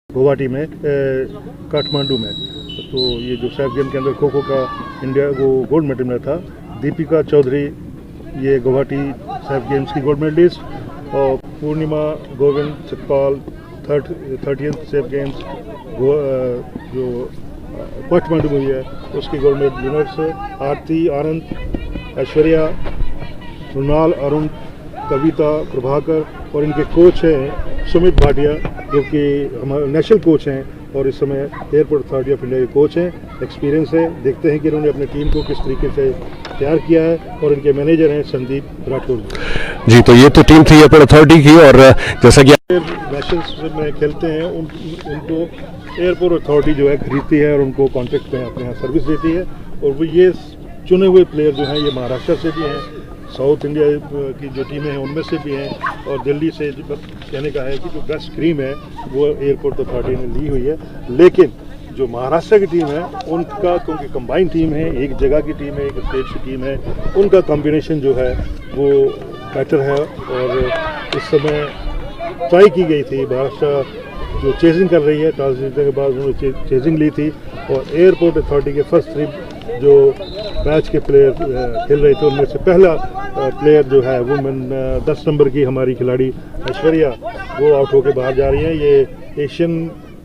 गुवाहाटी में काठमांडू में। तो ये जो सैफ गेम के अंदर खो खो का इंडिया को गोल्ड मेडल मिला था। दीपिका चौधरी ये गुवाहाटी सैफ गेम्स की गोल्ड मेडलिस्ट, और Purnima Govind Satpal 30th SAF games जो काठमांडू में हुई है उसकी गोल्ड मेडल विनर्स है। आरती आनंद, ऐश्वर्या, रुनाल, अरुण, कविता, प्रभाकर, और इनके कोच हैं सुमित भाटिया जो कि हमारे नेशनल कोच हैं और इस समय एयरपोर्ट अथॉरिटी ऑफ इंडिया के कोच हैं। एक्सपीरियंस है, देखते हैं कि इन्होंने अपनी टीम को किस तरीके से तैयार किया है। और इनके मैनेजर हैं संदीप राठौर जी। तो ये तो टीम थी एयरपोर्ट अथॉरिटी की, और जैसा कि नेशनल्स में खेलते हैं उनको एयरपोर्ट अथॉरिटी जो है खरीदती है और उनको कॉन्ट्रैक्ट में अपने यहाँ सर्विस देती है। और वो ये चुने हुए प्लेयर जो हैं ये महाराष्ट्र से भी हैं, साउथ इंडिया की जो टीमें हैं उनमें से भी हैं, और दिल्ली से कहने का है कि जो बेस्ट क्रीम है वो एयरपोर्ट अथॉरिटी ने ली हुई है। लेकिन जो महाराष्ट्र की टीम है उनका, क्योंकि कंबाइंड टीम है, एक जगह की टीम है, एक स्टेट की टीम है, उनका कॉम्बिनेशन जो है वो बेटर है। और इस समय ट्राई की गई थी, महाराष्ट्र जो चेजिंग कर रही है, टॉस जीतने के बाद उन्होंने चेजिंग ली थी, और एयरपोर्ट अथॉरिटी के फर्स्ट 3 जो मैच के प्लेयर खेल रहे थे उनमें से पहला प्लेयर जो है वुमेन 10 नंबर की हमारी खिलाड़ी ऐश्वर्या, वो आउट होकर बाहर जा रही हैं। ये एशियन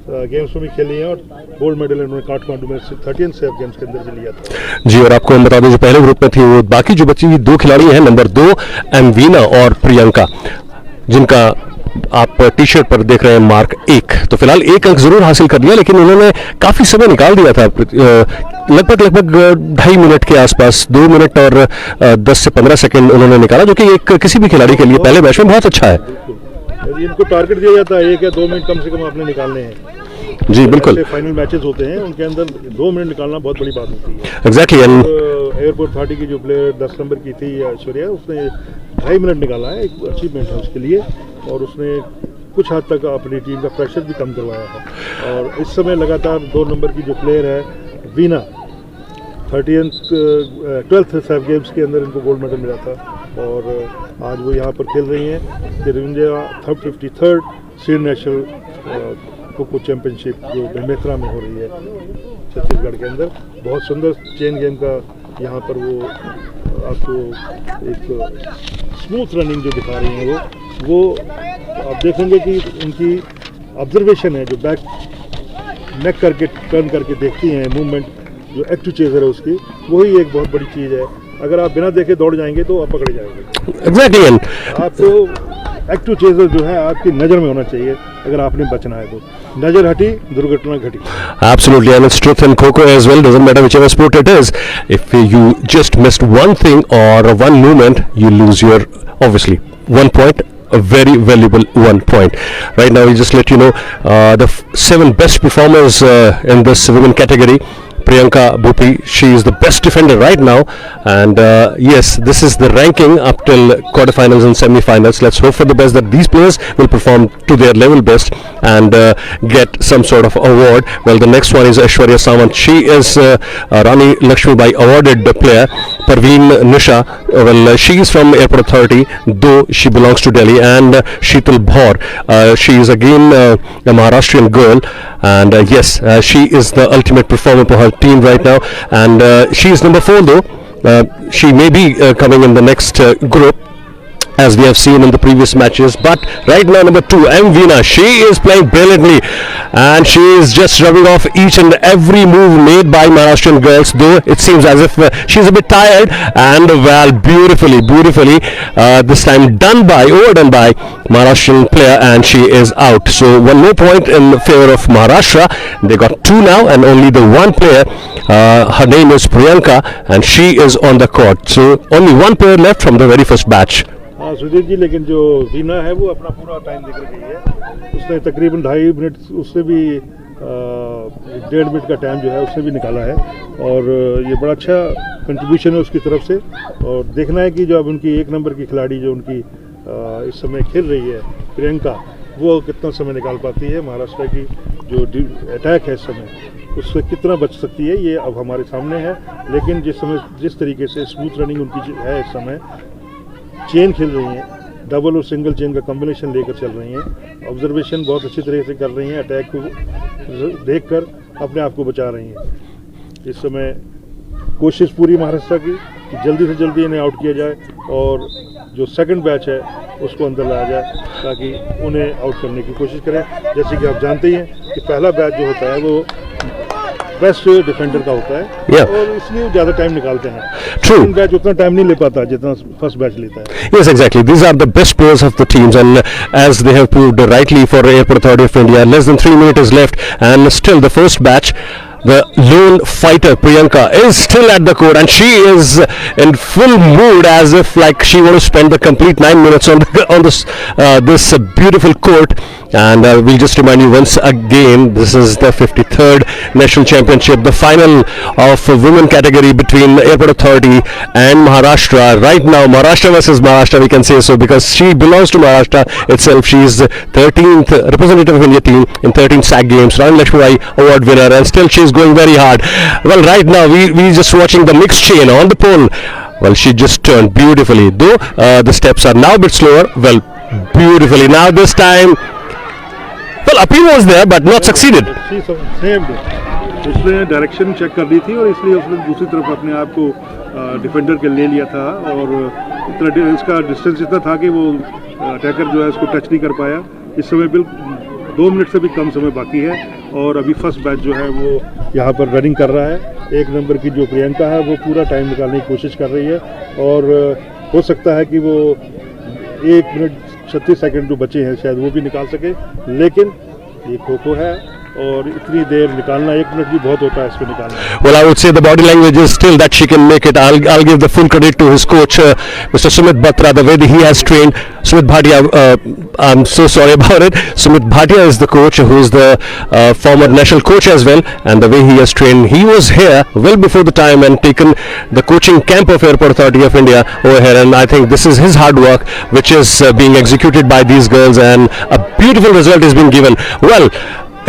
गेम्स में भी खेली हैं और गोल्ड मेडल इन्होंने काठमांडू में 30th सैफ गेम्स के अंदर भी लिया था जी। और आपको हम बता दें जो पहले ग्रुप में थी वो बाकी जो बची हुई 2 खिलाड़ी हैं, नंबर 2 एमवीना और प्रियंका, जिनका आप टी शर्ट पर देख रहे हैं मार्क 1। तो फिलहाल 1 अंक जरूर हासिल कर लिया, लेकिन उन्होंने काफी समय निकाल दिया था, लगभग 2.5 मिनट के आसपास, 2 मिनट और 10 से 15 सेकंड उन्होंने निकाला, जो कि एक किसी भी खिलाड़ी के लिए पहले मैच में बहुत अच्छा है। यदि इनको टारगेट दिया जाता है 1 या 2 मिनट कम से कम आपने निकालने हैं जी, बिल्कुल। फाइनल मैचेस होते हैं उनके अंदर 2 मिनट निकालना बहुत बड़ी बात होती है। एग्जैक्टली। एयरपोर्ट अथॉरिटी की जो प्लेयर 10 नंबर की थी ऐश्वर्या, उसने 2.5 मिनट निकाला है, एक अचीवमेंट है उसके लिए, और उसने कुछ हद तक अपनी टीम का प्रेशर भी कम करवाया है। और इस समय लगातार 2 नंबर की जो प्लेयर है वीना, 12th सैफ गेम्स के अंदर इनको गोल्ड मेडल मिला था, और आज वो यहाँ पर खेल रही हैं। तिरुवंजया 53rd सीनियर नेशनल खो चैंपियनशिप जो बेमेतरा में हो रही है छत्तीसगढ़ के अंदर। बहुत सुंदर चेन गेम का यहाँ पर वो आपको एक स्मूथ रनिंग जो दिखा रही हैं वो आप देखेंगे कि उनकी ऑब्जर्वेशन है, जो बैक नेक करके टर्न करके देखती हैं, मूवमेंट जो एक्टिव चेजर है उसकी, वही एक बहुत बड़ी चीज़ है। अगर आप बिना देखे दौड़ जाएंगे तो आप पकड़े जाएंगे। एग्जैक्टली। आपको एक्टिव चेजर जो है आपकी नज़र में होना चाहिए अगर आपने बचना है तो। नज़र हटी दुर्घटना घटी। Absolutely, and it's truth in Kho-Kho as well. Doesn't matter whichever sport it is. If you just missed one thing or one movement, you lose your obviously 1 point. A very valuable 1 point. Right now, we just let you know the 7 best performers in this women category. Priyanka Bhupi, she is the best defender right now, and yes, this is the ranking up till quarterfinals and semi-finals. Let's hope for the best that these players will perform to their level best and get some sort of award. Well, the next one is Aishwarya Samant. She is Rani Lakshmibai awarded player. Parveen Nisha, well, she is from Airport Authority, though she belongs to Delhi, and Sheetal Bhaur, she is again a Maharashtrian girl, and yes, she is the ultimate performer for her team right now, and she is number 4 though. She may be coming in the next group, as we have seen in the previous matches, but right now number 2 Mveena, she is playing brilliantly and she is just rubbing off each and every move made by Maharashtrian girls, though it seems as if she's a bit tired, and well, beautifully this time overdone by Maharashtrian player, and she is out. So 1 more point in favor of Maharashtra. They got 2 now, and only the 1 player, her name is Priyanka, and she is on the court. So only 1 player left from the very first batch. हाँ सुधीर जी, लेकिन जो वीना है वो अपना पूरा time देकर गई है। उसने तकरीबन 2.5 मिनट, उससे भी 1.5 मिनट का टाइम जो है उससे भी निकाला है, और ये बड़ा अच्छा कंट्रीब्यूशन है उसकी तरफ से। और देखना है कि जो अब उनकी 1 नंबर की खिलाड़ी जो उनकी इस समय खेल रही है प्रियंका, वो कितना समय निकाल पाती है। महाराष्ट्र की जो अटैक है इस समय उससे कितना बच सकती है, ये अब हमारे सामने है। लेकिन जिस तरीके से स्मूथ रनिंग उनकी है, इस समय चेन खेल रही हैं, डबल और सिंगल चेन का कॉम्बिनेशन लेकर चल रही हैं। ऑब्जर्वेशन बहुत अच्छी तरह से कर रही हैं, अटैक को देखकर अपने आप को बचा रही हैं। इस समय कोशिश पूरी महाराष्ट्र की कि जल्दी से जल्दी इन्हें आउट किया जाए और जो सेकंड बैच है उसको अंदर लाया जाए ताकि उन्हें आउट करने की कोशिश करें। जैसे कि आप जानते ही हैं कि पहला बैच जो होता है वो बेस्ट डिफेंडर का होता है और इसलिए ज़्यादा टाइम निकालते हैं। सेकंड बैच उतना टाइम नहीं ले पाता जितना फर्स्ट बैच लेता है। Yes, exactly. These are the best players of the teams, and as they have proved rightly for Airport Authority of India, less than 3 minutes is left, and still the first batch. The lone fighter Priyanka is still at the court, and she is in full mood, as if like she wants to spend the complete 9 minutes on this beautiful court. And we'll just remind you once again, this is the 53rd National Championship, the final of women category between Airport Authority and Maharashtra. Right now, Maharashtra versus Maharashtra, we can say so, because she belongs to Maharashtra itself. She is 13th representative of India team in 13 SAC games, Rani Lakshmi Award winner, and still she is going very hard. Well, right now we just watching the mixed chain on the pole. Well, she just turned beautifully, though the steps are now a bit slower. Well, beautifully now this time. Well, appeal was there but not succeeded. उसने direction check कर ली थी और इसलिए उसने दूसरी तरफ अपने आप को डिफेंडर के ले लिया था और इतना इसका डिस्टेंस इतना था कि वो अटैकर जो है उसको टच नहीं कर पाया। इस समय बिल्कुल 2 मिनट से भी कम समय बाकी है और अभी फर्स्ट बैच जो है वो यहाँ पर रनिंग कर रहा है। 1 नंबर की जो प्रियंका है वो पूरा टाइम निकालने की कोशिश कर रही है और हो सकता है कि वो 1 मिनट 36 सेकंड जो बचे हैं शायद वो भी निकाल सके, लेकिन ये खो है और इतनी देर निकालना 1 मिनट भी बहुत होता है इसको निकालना। Well, I would say the body language is still that she can make it. I'll give the full credit to his coach, Mr. Sumit Batra, the way that he has trained. Sumit Bhatia, I'm so sorry about it. Sumit Bhatia is the coach, who is the former national coach as well, and the way he has trained, he was here well before the time and taken the coaching camp of Airport Authority of India over here, and I think this is his hard work which is being executed by these girls, and a beautiful result is being given. Well,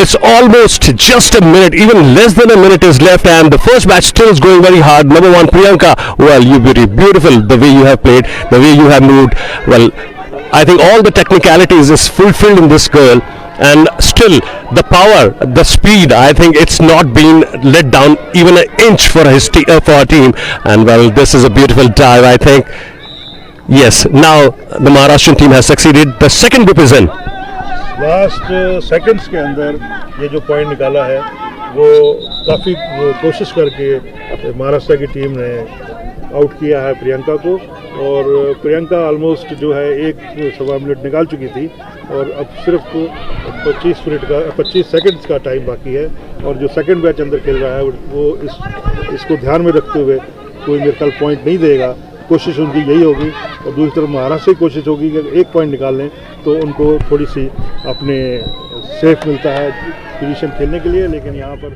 it's almost just a minute, even less than a minute is left, and the first match still is going very hard. Number 1 Priyanka, well, you beautiful the way you have played, the way you have moved. Well, I think all the technicalities is fulfilled in this girl, and still the power, the speed, I think it's not been let down even an inch for for her team. And well, this is a beautiful dive, I think. Yes, now the Maharashtrian team has succeeded. The second group is in. Last seconds के अंदर ये जो point निकाला है वो काफ़ी कोशिश करके महाराष्ट्र की टीम ने आउट किया है प्रियंका को, और प्रियंका ऑलमोस्ट जो है 1-1.25 मिनट निकाल चुकी थी और अब सिर्फ 25 सेकंड्स का टाइम बाकी है। और जो सेकंड बैच अंदर खेल रहा है वो इसको ध्यान में रखते हुए कोई मेरे ख्याल पॉइंट नहीं देगा। कोशिश उनकी यही होगी और दूसरी तरफ महाराष्ट्र की कोशिश होगी कि 1 पॉइंट निकाल लें तो उनको थोड़ी सी अपने सेफ मिलता है पोजीशन खेलने के लिए, लेकिन यहाँ पर